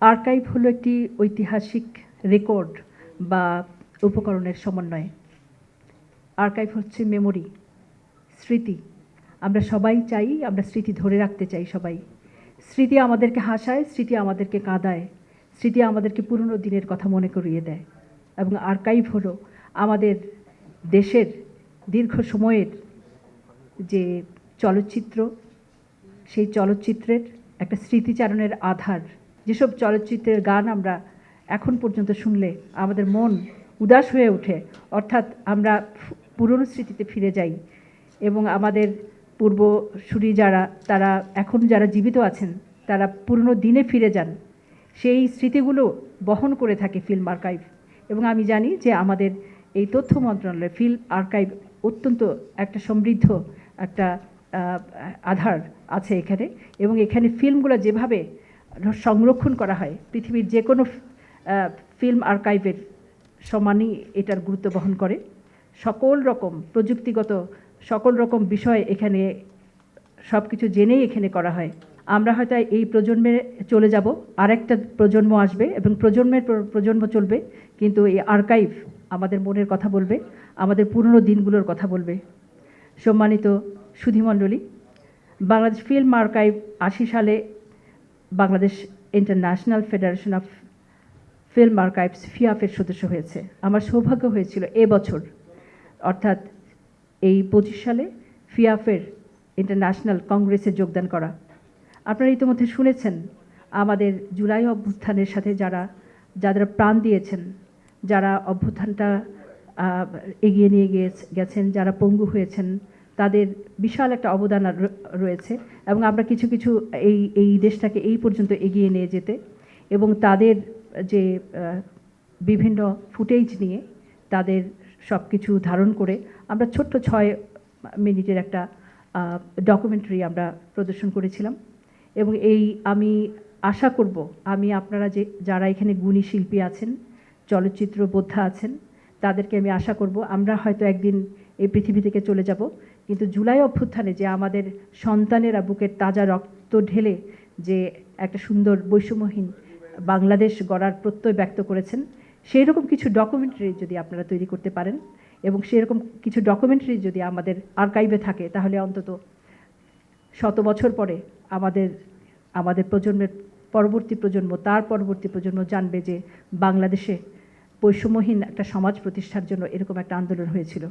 Archive হলো একটি ঐতিহাসিক রেকর্ড বা উপকরণের সমন্বয়। আর্কাইভ হচ্ছে মেমোরি, স্মৃতি। আমরা সবাই চাই, আমরা স্মৃতি ধরে রাখতে চাই সবাই। স্মৃতি আমাদেরকে হাসায়, স্মৃতি আমাদেরকে কাঁদায়, স্মৃতি আমাদেরকে পুরনো দিনের কথা মনে করিয়ে দেয়। এবং আর্কাইভ হলো আমাদের দেশের দীর্ঘ সময়ের যে চলচ্চিত্র, সেই চলচ্চিত্রের একটা স্মৃতিচারণের আধার। যেসব চলচ্চিত্রের গান আমরা এখন পর্যন্ত শুনলে আমাদের মন উদাস হয়ে ওঠে, অর্থাৎ আমরা পুরনো স্মৃতিতে ফিরে যাই এবং আমাদের পূর্বসূরি যারা, তারা এখন যারা জীবিত আছেন, তারা পুরনো দিনে ফিরে যান। সেই স্মৃতিগুলো বহন করে থাকে ফিল্ম আর্কাইভ। এবং আমি জানি যে আমাদের এই তথ্য মন্ত্রণালয় ফিল্ম আর্কাইভ অত্যন্ত একটা সমৃদ্ধ একটা আধার আছে এখানে। এবং এখানে ফিল্মগুলো যেভাবে সংরক্ষণ করা হয়, পৃথিবীর যে কোনো ফিল্ম আর্কাইভের সমানই এটার গুরুত্ব বহন করে। সকল রকম প্রযুক্তিগত সকল রকম বিষয় এখানে সব কিছু জেনেই এখানে করা হয়। আমরা হয়তো এই প্রজন্মে চলে যাব, আরেকটা প্রজন্ম আসবে এবং প্রজন্মের প্রজন্ম চলবে, কিন্তু এই আর্কাইভ আমাদের মনের কথা বলবে, আমাদের পুরনো দিনগুলোর কথা বলবে। সম্মানিত সুধীমণ্ডলী, বাংলাদেশ ফিল্ম আর্কাইভ 80 সালে Bangladesh international federation of film archives ফিয়াফের সদস্য হয়েছে। আমার সৌভাগ্য হয়েছিল এবছর, অর্থাৎ এই 25 সালে ফিয়াফের ইন্টারন্যাশনাল কংগ্রেসে যোগদান করা। আপনারা ইতিমধ্যে শুনেছেন আমাদের জুলাই অভ্যুত্থানের সাথে যারা প্রাণ দিয়েছেন, যারা অভ্যুত্থানটা এগিয়ে নিয়ে গেছেন, যারা পঙ্গু হয়েছেন, তাদের বিশাল একটা অবদান রয়েছে। এবং আমরা কিছু কিছু এই দেশটাকে এই পর্যন্ত এগিয়ে নিয়ে যেতে এবং তাদের যে বিভিন্ন ফুটেজ নিয়ে তাদের সব কিছু ধারণ করে আমরা ছোট্ট 6 মিনিটের একটা ডকুমেন্টারি আমরা প্রদর্শন করেছিলাম। এবং আমি আশা করব, আপনারা যারা এখানে গুণী শিল্পী আছেন, চলচ্চিত্র বোদ্ধা আছেন, তাদেরকে আমি আশা করব আমরা হয়তো একদিন এই পৃথিবী থেকে চলে যাব, কিন্তু জুলাই অভ্যুত্থানে যে আমাদের সন্তানেরা বুকের তাজা রক্ত ঢেলে যে একটা সুন্দর বৈষম্যহীন বাংলাদেশ গড়ার প্রত্যয় ব্যক্ত করেছেন, সেই রকম কিছু ডকুমেন্টারি যদি আপনারা তৈরি করতে পারেন এবং সেরকম কিছু ডকুমেন্টারি যদি আমাদের আর্কাইভে থাকে, তাহলে অন্তত 100 বছর পরে আমাদের প্রজন্মের পরবর্তী প্রজন্ম, তার পরবর্তী প্রজন্ম জানবে যে বাংলাদেশে বৈষম্যহীন একটা সমাজ প্রতিষ্ঠার জন্য এরকম একটা আন্দোলন হয়েছিল।